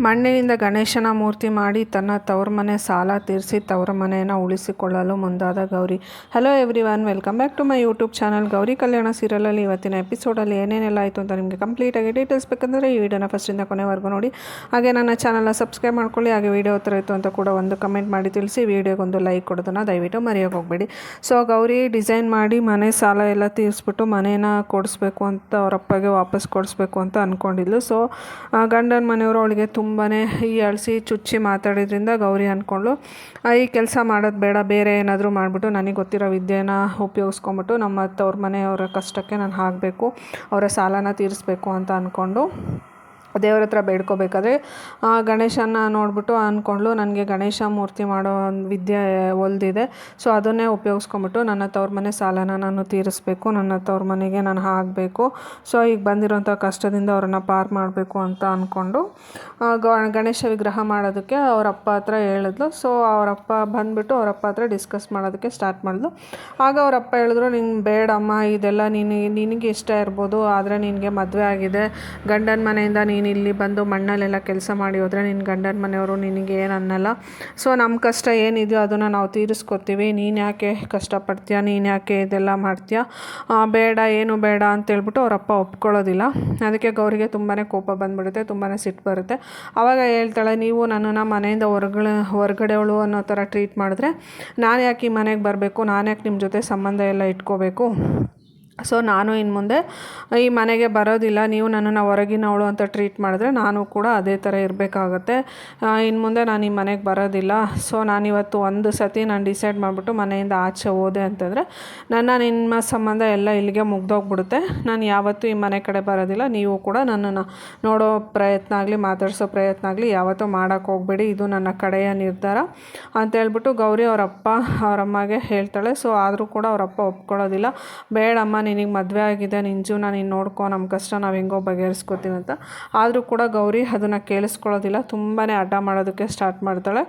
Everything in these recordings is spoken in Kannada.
ಮಣ್ಣಿನಿಂದ ಗಣೇಶನ ಮೂರ್ತಿ ಮಾಡಿ ತನ್ನ ತವರು ಮನೆ ಸಾಲ ತೀರಿಸಿ ತವರು ಮನೆಯನ್ನು ಉಳಿಸಿಕೊಳ್ಳಲು ಮುಂದಾದ Gauri. Hello everyone, welcome back to my YouTube channel. Gauri Kalyana ಸೀರಿಯಲಲ್ಲಿ ಇವತ್ತಿನ ಎಪಿಸೋಡಲ್ಲಿ ಏನೇನೆಲ್ಲ ಆಯಿತು ಅಂತ ನಿಮಗೆ ಕಂಪ್ಲೀಟಾಗಿ ಡೀಟೇಲ್ಸ್ ಬೇಕಂದರೆ ಈ ವಿಡಿಯೋನ ಫಸ್ಟಿಂದ ಕೊನೆವರೆಗೂ ನೋಡಿ. ಹಾಗೆ ನನ್ನ ಚಾನಲ್ನ ಸಬ್ಸ್ಕ್ರೈಬ್ ಮಾಡ್ಕೊಳ್ಳಿ. ಹಾಗೆ ವಿಡಿಯೋ ಹತ್ರ ಇತ್ತು ಅಂತ ಕೂಡ ಒಂದು ಕಮೆಂಟ್ ಮಾಡಿ ತಿಳಿಸಿ. ವಿಡಿಯೋಗೊಂದು ಲೈಕ್ ಕೊಡೋದನ್ನು ದಯವಿಟ್ಟು ಮರೆಯೋಕೆ ಹೋಗಬೇಡಿ. ಸೊ ಗೌರಿ ಡಿಸೈನ್ ಮಾಡಿ ಮನೆ ಸಾಲ ಎಲ್ಲ ತೀರಿಸ್ಬಿಟ್ಟು ಮನೇನ ಕೊಡಿಸ್ಬೇಕು ಅಂತ ಅವರಪ್ಪಗೆ ವಾಪಸ್ ಕೊಡಿಸ್ಬೇಕು ಅಂತ ಅಂದ್ಕೊಂಡಿದ್ಲು. ಸೊ ಗಂಡನ ಮನೆಯವರು ಅವಳಿಗೆ ತುಂಬಾ ಹೀಯಾಳಿಸಿ ಚುಚ್ಚಿ ಮಾತಾಡಿದ್ರಿಂದ ಗೌರಿ ಅಂದ್ಕೊಂಡ್ಳು, ಈ ಕೆಲಸ ಮಾಡೋದು ಬೇಡ, ಬೇರೆ ಏನಾದರೂ ಮಾಡಿಬಿಟ್ಟು ನನಗೆ ಗೊತ್ತಿರೋ ವಿದ್ಯೆನ ಉಪಯೋಗಿಸ್ಕೊಂಬಿಟ್ಟು ನಮ್ಮ ತವ್ರ ಮನೆಯವರ ಕಷ್ಟಕ್ಕೆ ನಾನು ಆಗಬೇಕು, ಅವರ ಸಾಲನ ತೀರಿಸ್ಬೇಕು ಅಂತ ಅಂದ್ಕೊಂಡು ದೇವ್ರ ಹತ್ರ ಬೇಡ್ಕೋಬೇಕಾದ್ರೆ ಗಣೇಶನ ನೋಡಿಬಿಟ್ಟು ಅಂದ್ಕೊಂಡ್ಳು, ನನಗೆ ಗಣೇಶ ಮೂರ್ತಿ ಮಾಡೋ ಒಂದು ವಿದ್ಯೆ ಒಲ್ದಿದೆ. ಸೊ ಅದನ್ನೇ ಉಪಯೋಗಿಸ್ಕೊಂಬಿಟ್ಟು ನನ್ನ ತವ್ರ ಮನೆ ಸಾಲನ ನಾನು ತೀರಿಸ್ಬೇಕು, ನನ್ನ ತವ್ರ ಮನೆಗೆ ನಾನು ಆಗಬೇಕು. ಸೊ ಈಗ ಬಂದಿರೋಂಥ ಕಷ್ಟದಿಂದ ಅವ್ರನ್ನ ಪಾರು ಮಾಡಬೇಕು ಅಂತ ಅಂದ್ಕೊಂಡು ಗಣೇಶ ವಿಗ್ರಹ ಮಾಡೋದಕ್ಕೆ ಅವರಪ್ಪ ಹತ್ರ ಹೇಳಿದ್ಲು. ಸೊ ಅವರಪ್ಪ ಬಂದುಬಿಟ್ಟು ಅವರಪ್ಪ ಹತ್ರ ಡಿಸ್ಕಸ್ ಮಾಡೋದಕ್ಕೆ ಸ್ಟಾರ್ಟ್ ಮಾಡಿದ್ಲು. ಆಗ ಅವರಪ್ಪ ಹೇಳಿದ್ರು, ನಿಂಗೆ ಬೇಡಮ್ಮ, ಇದೆಲ್ಲ ನಿನಗೆ ಇಷ್ಟ ಇರ್ಬೋದು, ಆದರೆ ನಿನಗೆ ಮದುವೆ ಆಗಿದೆ, ಗಂಡನ ಮನೆಯಿಂದ ನೀನು ಇಲ್ಲಿ ಬಂದು ಮಣ್ಣಲ್ಲೆಲ್ಲ ಕೆಲಸ ಮಾಡಿ ಹೋದರೆ ನಿನ್ನ ಗಂಡನ ಮನೆಯವರು ನಿನಗೆ ಏನು ಅನ್ನಲ್ಲ. ಸೊ ನಮ್ಮ ಕಷ್ಟ ಏನಿದೆಯೋ ಅದನ್ನು ನಾವು ತೀರಿಸ್ಕೊತೀವಿ, ನೀನು ಯಾಕೆ ಕಷ್ಟಪಡ್ತೀಯ, ನೀನು ಯಾಕೆ ಇದೆಲ್ಲ ಮಾಡ್ತೀಯ, ಬೇಡ, ಏನು ಬೇಡ ಅಂತೇಳ್ಬಿಟ್ಟು ಅವರಪ್ಪ ಒಪ್ಕೊಳ್ಳೋದಿಲ್ಲ. ಅದಕ್ಕೆ ಗೌರಿಗೆ ತುಂಬಾ ಕೋಪ ಬಂದುಬಿಡುತ್ತೆ, ತುಂಬಾ ಸಿಟ್ಟು ಬರುತ್ತೆ. ಆವಾಗ ಹೇಳ್ತಾಳೆ, ನೀವು ನನ್ನನ್ನು ಮನೆಯಿಂದ ಹೊರಗಡೆವಳು ಅನ್ನೋ ಥರ ಟ್ರೀಟ್ ಮಾಡಿದ್ರೆ ನಾನು ಯಾಕೆ ಈ ಮನೆಗೆ ಬರಬೇಕು, ನಾನು ಯಾಕೆ ನಿಮ್ಮ ಜೊತೆ ಸಂಬಂಧ ಎಲ್ಲ ಇಟ್ಕೋಬೇಕು. ಸೊ ನಾನು ಇನ್ನು ಮುಂದೆ ಈ ಮನೆಗೆ ಬರೋದಿಲ್ಲ, ನೀವು ನನ್ನನ್ನು ಹೊರಗಿನವಳು ಅಂತ ಟ್ರೀಟ್ ಮಾಡಿದ್ರೆ ನಾನು ಕೂಡ ಅದೇ ಥರ ಇರಬೇಕಾಗತ್ತೆ. ಇನ್ನು ಮುಂದೆ ನಾನು ಈ ಮನೆಗೆ ಬರೋದಿಲ್ಲ. ಸೊ ನಾನಿವತ್ತು ಒಂದು ಸತಿ ನಾನು ಡಿಸೈಡ್ ಮಾಡಿಬಿಟ್ಟು ಮನೆಯಿಂದ ಆಚೆ ಹೋದೆ ಅಂತಂದರೆ ನಿಮ್ಮ ಸಂಬಂಧ ಎಲ್ಲ ಇಲ್ಲಿಗೆ ಮುಗ್ದೋಗ್ಬಿಡುತ್ತೆ. ನಾನು ಯಾವತ್ತೂ ಈ ಮನೆ ಕಡೆ ಬರೋದಿಲ್ಲ. ನೀವು ಕೂಡ ನನ್ನನ್ನು ನೋಡೋ ಪ್ರಯತ್ನ ಆಗಲಿ, ಮಾತಾಡಿಸೋ ಪ್ರಯತ್ನ ಆಗಲಿ ಯಾವತ್ತೂ ಮಾಡೋಕ್ಕೆ ಹೋಗಬೇಡಿ, ಇದು ನನ್ನ ಕಡೆಯ ನಿರ್ಧಾರ ಅಂತೇಳ್ಬಿಟ್ಟು ಗೌರಿ ಅವರಪ್ಪ ಅವರಮ್ಮಗೆ ಹೇಳ್ತಾಳೆ. ಸೊ ಆದರೂ ಕೂಡ ಅವರಪ್ಪ ಒಪ್ಕೊಳ್ಳೋದಿಲ್ಲ. ಬೇಡಮ್ಮ, ನಿನಗೆ ಮದುವೆ ಆಗಿದೆ, ನಿನ್ನ ಜೀವನ ನೀನು ನೋಡ್ಕೊ, ನಮ್ಮ ಕಷ್ಟ ನಾವು ಹೆಂಗೋ ಬಗೆಹರಿಸ್ಕೋತೀವಿ ಅಂತ. ಆದರೂ ಕೂಡ ಗೌರಿ ಅದನ್ನು ಕೇಳಿಸ್ಕೊಳ್ಳೋದಿಲ್ಲ, ತುಂಬಾ ಹಠ ಮಾಡೋದಕ್ಕೆ ಸ್ಟಾರ್ಟ್ ಮಾಡ್ತಾಳೆ.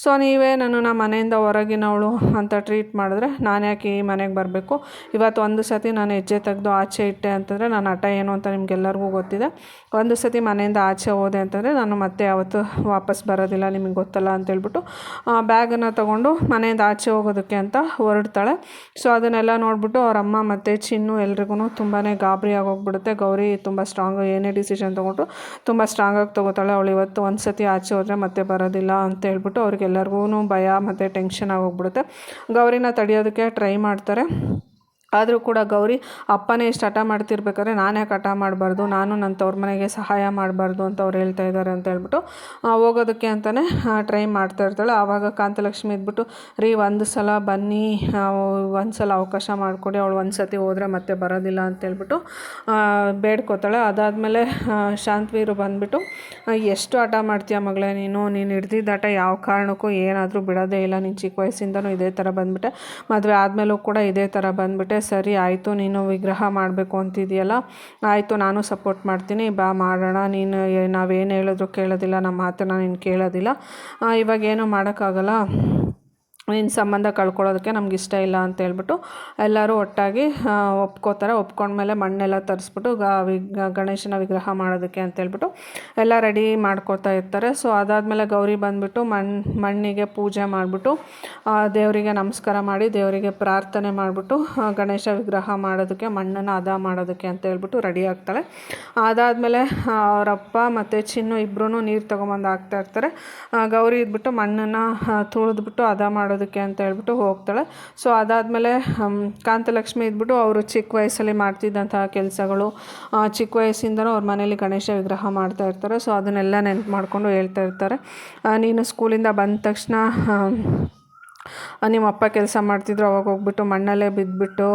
ಸೊ ನೀವೇ ನನ್ನನ್ನು ಮನೆಯಿಂದ ಹೊರಗಿನವಳು ಅಂತ ಟ್ರೀಟ್ ಮಾಡಿದ್ರೆ ನಾನು ಯಾಕೆ ಈ ಮನೆಗೆ ಬರಬೇಕು, ಇವತ್ತು ಒಂದು ಸತಿ ನಾನು ಹೆಜ್ಜೆ ತೆಗೆದು ಆಚೆ ಇಟ್ಟೆ ಅಂತಂದರೆ ನನ್ನ ಹಠ ಏನು ಅಂತ ನಿಮಗೆಲ್ಲರಿಗೂ ಗೊತ್ತಿದೆ. ಒಂದು ಸತಿ ಮನೆಯಿಂದ ಆಚೆ ಹೋದೆ ಅಂತಂದರೆ ನಾನು ಮತ್ತೆ ಯಾವತ್ತೂ ವಾಪಸ್ ಬರೋದಿಲ್ಲ, ನಿಮಗೆ ಗೊತ್ತಲ್ಲ ಅಂತೇಳ್ಬಿಟ್ಟು ಬ್ಯಾಗನ್ನು ತೊಗೊಂಡು ಮನೆಯಿಂದ ಆಚೆ ಹೋಗೋದಕ್ಕೆ ಅಂತ ಹೊರಡ್ತಾಳೆ. ಸೊ ಅದನ್ನೆಲ್ಲ ನೋಡಿಬಿಟ್ಟು ಅವರಮ್ಮ ಮತ್ತು ಚಿನ್ನು ಎಲ್ರಿಗೂ ತುಂಬಾ ಗಾಬರಿ ಆಗೋಗ್ಬಿಡುತ್ತೆ. ಗೌರಿ ತುಂಬ ಸ್ಟ್ರಾಂಗ್, ಏನೇ ಡಿಸಿಷನ್ ತೊಗೊಂಡ್ರು ತುಂಬ ಸ್ಟ್ರಾಂಗಾಗಿ ತೊಗೋತಾಳೆ. ಅವಳು ಇವತ್ತು ಒಂದು ಸತಿ ಆಚೆ ಹೋದರೆ ಮತ್ತೆ ಬರೋದಿಲ್ಲ ಅಂತ ಹೇಳ್ಬಿಟ್ಟು ಅವ್ರಿಗೆಲ್ಲರಿಗೂ ಭಯ ಮತ್ತು ಟೆನ್ಷನ್ ಆಗೋಗ್ಬಿಡುತ್ತೆ. ಗೌರಿನ ತಡೆಯೋದಕ್ಕೆ ಟ್ರೈ ಮಾಡ್ತಾರೆ. ಆದರೂ ಕೂಡ ಗೌರಿ ಅಪ್ಪನೇ ಇಷ್ಟು ಹಠ ಮಾಡ್ತಿರ್ಬೇಕಾದ್ರೆ ನಾನು ಯಾಕೆ ಹಠ ಮಾಡಬಾರ್ದು, ನಾನು ನನ್ನ ತವ್ರ ಮನೆಗೆ ಸಹಾಯ ಮಾಡಬಾರ್ದು ಅಂತ ಅವ್ರು ಹೇಳ್ತಾ ಇದ್ದಾರೆ ಅಂತ ಹೇಳ್ಬಿಟ್ಟು ಹೋಗೋದಕ್ಕೆ ಅಂತಲೇ ಟ್ರೈ ಮಾಡ್ತಾ ಇರ್ತಾಳೆ. ಆವಾಗ ಕಾಂತಲಕ್ಷ್ಮಿ ಇದ್ಬಿಟ್ಟು, ರೀ ಒಂದು ಸಲ ಬನ್ನಿ, ಒಂದು ಸಲ ಅವಕಾಶ ಮಾಡಿಕೊಡಿ, ಅವಳು ಒಂದು ಸತಿ ಹೋದರೆ ಮತ್ತೆ ಬರೋದಿಲ್ಲ ಅಂತೇಳ್ಬಿಟ್ಟು ಬೇಡ್ಕೋತಾಳೆ. ಅದಾದಮೇಲೆ ಶಾಂತವೀರು ಬಂದುಬಿಟ್ಟು, ಎಷ್ಟು ಹಠ ಮಾಡ್ತೀಯ ಮಗಳೇ ನೀನು ಹಿಡ್ದಿದ್ದ ಹಠ ಯಾವ ಕಾರಣಕ್ಕೂ ಏನಾದರೂ ಬಿಡೋದೇ ಇಲ್ಲ, ನೀನು ಚಿಕ್ಕ ವಯಸ್ಸಿಂದನೂ ಇದೇ ಥರ ಬಂದುಬಿಟ್ಟೆ, ಮದುವೆ ಆದಮೇಲೂ ಕೂಡ ಇದೇ ಥರ ಬಂದುಬಿಟ್ಟೆ, ಸರಿ ಆಯಿತು, ನೀನು ವಿಗ್ರಹ ಮಾಡಬೇಕು ಅಂತಿದೆಯಲ್ಲ, ಆಯಿತು ನಾನು ಸಪೋರ್ಟ್ ಮಾಡ್ತೀನಿ, ಬಾ ಮಾಡೋಣ, ನೀನು ನಾವೇನು ಹೇಳಿದ್ರು ಕೇಳೋದಿಲ್ಲ, ನಮ್ಮ ಮಾತನ್ನು ನೀನು ಕೇಳೋದಿಲ್ಲ, ಇವಾಗೇನು ಮಾಡೋಕ್ಕಾಗಲ್ಲ, ನಿನ್ನ ಸಂಬಂಧ ಕಳ್ಕೊಳ್ಳೋದಕ್ಕೆ ನಮ್ಗೆ ಇಷ್ಟ ಇಲ್ಲ ಅಂತ ಹೇಳ್ಬಿಟ್ಟು ಎಲ್ಲರೂ ಒಟ್ಟಾಗಿ ಒಪ್ಕೋತಾರೆ. ಒಪ್ಕೊಂಡ್ಮೇಲೆ ಮಣ್ಣೆಲ್ಲ ತರಿಸ್ಬಿಟ್ಟು ಗಣೇಶನ ವಿಗ್ರಹ ಮಾಡೋದಕ್ಕೆ ಅಂತೇಳ್ಬಿಟ್ಟು ಎಲ್ಲ ರೆಡಿ ಮಾಡ್ಕೋತಾ ಇರ್ತಾರೆ. ಸೊ ಅದಾದಮೇಲೆ ಗೌರಿ ಬಂದುಬಿಟ್ಟು ಮಣ್ಣಿಗೆ ಪೂಜೆ ಮಾಡಿಬಿಟ್ಟು ದೇವರಿಗೆ ನಮಸ್ಕಾರ ಮಾಡಿ ದೇವರಿಗೆ ಪ್ರಾರ್ಥನೆ ಮಾಡಿಬಿಟ್ಟು ಗಣೇಶ ವಿಗ್ರಹ ಮಾಡೋದಕ್ಕೆ, ಮಣ್ಣನ್ನು ಹದ ಮಾಡೋದಕ್ಕೆ ಅಂತ ಹೇಳ್ಬಿಟ್ಟು ರೆಡಿ ಆಗ್ತಾಳೆ. ಅದಾದಮೇಲೆ ಅವರಪ್ಪ ಮತ್ತು ಚಿನ್ನು ಇಬ್ಬರೂ ನೀರು ತೊಗೊಂಬಂದು ಹಾಕ್ತಾ ಇರ್ತಾರೆ. ಗೌರಿ ಇದ್ಬಿಟ್ಟು ಮಣ್ಣನ್ನು ತುಳಿದ್ಬಿಟ್ಟು ಹದ ಮಾಡೋದಕ್ಕೆ ಅಂತ ಹೇಳ್ಬಿಟ್ಟು ಹೋಗ್ತಾಳೆ. ಸೊ ಅದಾದಮೇಲೆ ಕಾಂತಲಕ್ಷ್ಮಿ ಇದ್ಬಿಟ್ಟು ಅವರು ಚಿಕ್ಕ ವಯಸ್ಸಲ್ಲಿ ಮಾಡ್ತಿದ್ದಂತಹ ಕೆಲಸಗಳು, ಚಿಕ್ಕ ವಯಸ್ಸಿಂದನೂ ಅವ್ರ ಮನೇಲಿ ಗಣೇಶ ವಿಗ್ರಹ ಮಾಡ್ತಾ ಇರ್ತಾರೆ. ಸೊ ಅದನ್ನೆಲ್ಲ ನೆನಪು ಮಾಡಿಕೊಂಡು ಹೇಳ್ತಾ ಇರ್ತಾರೆ, ನೀನು ಸ್ಕೂಲಿಂದ ಬಂದ ತಕ್ಷಣ ನಿಮ್ಮ ಅಪ್ಪ ಕೆಲಸ ಮಾಡ್ತಿದ್ರು, ಅವಾಗ ಹೋಗ್ಬಿಟ್ಟು ಮಣ್ಣಲ್ಲೇ ಬಿದ್ದುಬಿಟ್ಟು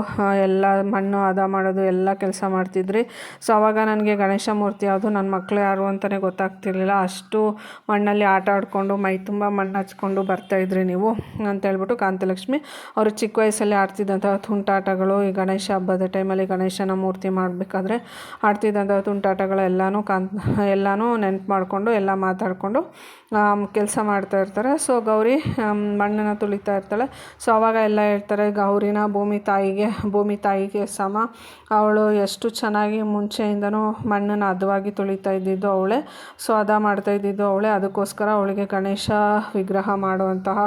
ಎಲ್ಲ ಮಣ್ಣು ಹದ ಮಾಡೋದು ಎಲ್ಲ ಕೆಲಸ ಮಾಡ್ತಿದ್ರಿ. ಸೊ ಆವಾಗ ನನಗೆ ಗಣೇಶ ಮೂರ್ತಿ ಯಾವುದು, ನನ್ನ ಮಕ್ಕಳು ಯಾರು ಅಂತಲೇ ಗೊತ್ತಾಗ್ತಿರ್ಲಿಲ್ಲ, ಅಷ್ಟು ಮಣ್ಣಲ್ಲಿ ಆಟ ಆಡಿಕೊಂಡು ಮೈ ತುಂಬ ಮಣ್ಣು ಹಚ್ಕೊಂಡು ಬರ್ತಾಯಿದ್ರಿ ನೀವು ಅಂತೇಳ್ಬಿಟ್ಟು ಕಾಂತಲಕ್ಷ್ಮಿ ಅವರು ಚಿಕ್ಕ ವಯಸ್ಸಲ್ಲಿ ಆಡ್ತಿದ್ದಂಥ ತುಂಟಾಟಗಳು, ಈ ಗಣೇಶ ಹಬ್ಬದ ಟೈಮಲ್ಲಿ ಗಣೇಶನ ಮೂರ್ತಿ ಮಾಡಬೇಕಾದ್ರೆ ಆಡ್ತಿದ್ದಂಥ ತುಂಟಾಟಗಳು ಎಲ್ಲನೂ ನೆನಪು ಮಾಡಿಕೊಂಡು ಎಲ್ಲ ಮಾತಾಡಿಕೊಂಡು ಕೆಲಸ ಮಾಡ್ತಾ ಇರ್ತಾರೆ. ಸೊ ಗೌರಿ ಮಣ್ಣನ್ನು ತೊಳಿತಾ ಇರ್ತಾಳೆ. ಸೊ ಆವಾಗ ಎಲ್ಲ ಹೇಳ್ತಾರೆ ಗೌರಿನ ಭೂಮಿ ತಾಯಿಗೆ ಸಮ, ಅವಳು ಎಷ್ಟು ಚೆನ್ನಾಗಿ ಮುಂಚೆಯಿಂದನೂ ಮಣ್ಣನ್ನು ಹದವಾಗಿ ತೊಳಿತಾ ಇದ್ದಿದ್ದು ಅವಳೇ, ಸೊ ಹದ ಮಾಡ್ತಾ ಇದ್ದಿದ್ದು ಅವಳೇ, ಅದಕ್ಕೋಸ್ಕರ ಅವಳಿಗೆ ಗಣೇಶ ವಿಗ್ರಹ ಮಾಡುವಂತಹ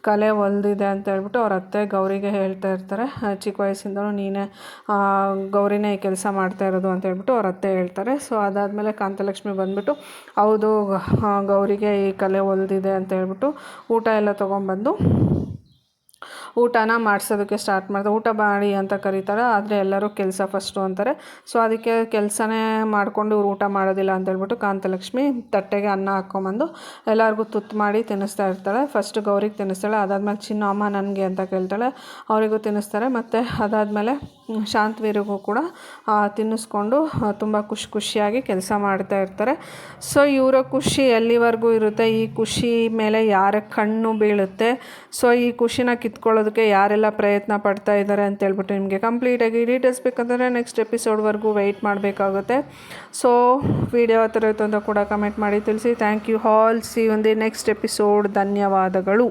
ಕಲೆ ಒಲ್ದಿದೆ ಅಂತ ಹೇಳ್ಬಿಟ್ಟು ಅವ್ರ ಅತ್ತೆ ಗೌರಿಗೆ ಹೇಳ್ತಾ ಇರ್ತಾರೆ. ಚಿಕ್ಕ ವಯಸ್ಸಿಂದನೂ ನೀನೇ ಗೌರಿನೇ ಈ ಕೆಲಸ ಮಾಡ್ತಾ ಇರೋದು ಅಂತ ಹೇಳ್ಬಿಟ್ಟು ಅವ್ರ ಅತ್ತೆ ಹೇಳ್ತಾರೆ. ಸೊ ಅದಾದಮೇಲೆ ಕಾಂತಲಕ್ಷ್ಮಿ ಬಂದ್ಬಿಟ್ಟು ಹೌದು ಗೌರಿಗೆ ಈ ಕಲೆ ಒಲ್ದಿದೆ ಅಂತ ಹೇಳ್ಬಿಟ್ಟು ಊಟ ಎಲ್ಲ ತೊಗೊಂಬಂದು ಊಟನ ಮಾಡಿಸೋದಕ್ಕೆ ಸ್ಟಾರ್ಟ್ ಮಾಡ್ತಾರೆ. ಊಟ ಮಾಡಿ ಅಂತ ಕರೀತಾರೆ, ಆದರೆ ಎಲ್ಲರೂ ಕೆಲಸ ಫಸ್ಟು ಅಂತಾರೆ. ಸೊ ಅದಕ್ಕೆ ಕೆಲಸನೇ ಮಾಡಿಕೊಂಡು ಇವ್ರು ಊಟ ಮಾಡೋದಿಲ್ಲ ಅಂತ ಹೇಳ್ಬಿಟ್ಟು ಕಾಂತಲಕ್ಷ್ಮಿ ತಟ್ಟೆಗೆ ಅನ್ನ ಹಾಕ್ಕೊಂಬಂದು ಎಲ್ಲರಿಗೂ ತುತ್ತು ಮಾಡಿ ತಿನ್ನಿಸ್ತಾ ಇರ್ತಾಳೆ. ಫಸ್ಟ್ ಗೌರಿಗೆ ತಿನ್ನಿಸ್ತಾಳೆ, ಅದಾದಮೇಲೆ ಚಿನ್ನು ಅಮ್ಮ ನನಗೆ ಅಂತ ಕೇಳ್ತಾಳೆ, ಅವರಿಗೂ ತಿನ್ನಿಸ್ತಾರೆ. ಮತ್ತು ಅದಾದಮೇಲೆ ಶಾಂತವೀರಿಗೂ ಕೂಡ ತಿನ್ನಿಸ್ಕೊಂಡು ತುಂಬ ಖುಷಿಯಾಗಿ ಕೆಲಸ ಮಾಡ್ತಾ ಇರ್ತಾರೆ. ಸೊ ಇವರ ಖುಷಿ ಎಲ್ಲಿವರೆಗೂ ಇರುತ್ತೆ, ಈ ಖುಷಿ ಮೇಲೆ ಯಾರ ಕಣ್ಣು ಬೀಳುತ್ತೆ, ಸೊ ಈ ಖುಷಿನ ಕಿತ್ಕೊಳ್ಳೋದಕ್ಕೆ ಯಾರೆಲ್ಲ ಪ್ರಯತ್ನ ಪಡ್ತಾ ಇದ್ದಾರೆ ಅಂತೇಳ್ಬಿಟ್ಟು ನಿಮಗೆ ಕಂಪ್ಲೀಟಾಗಿ ಡೀಟೇಲ್ಸ್ ಬೇಕಂದರೆ ನೆಕ್ಸ್ಟ್ ಎಪಿಸೋಡ್ವರೆಗೂ ವೆಯ್ಟ್ ಮಾಡಬೇಕಾಗುತ್ತೆ. ಸೊ ವಿಡಿಯೋ ಆ ಥರ ಇತ್ತು ಅಂತ ಕೂಡ ಕಮೆಂಟ್ ಮಾಡಿ ತಿಳಿಸಿ. Thank you all, see you in the next episode. ಧನ್ಯವಾದಗಳು.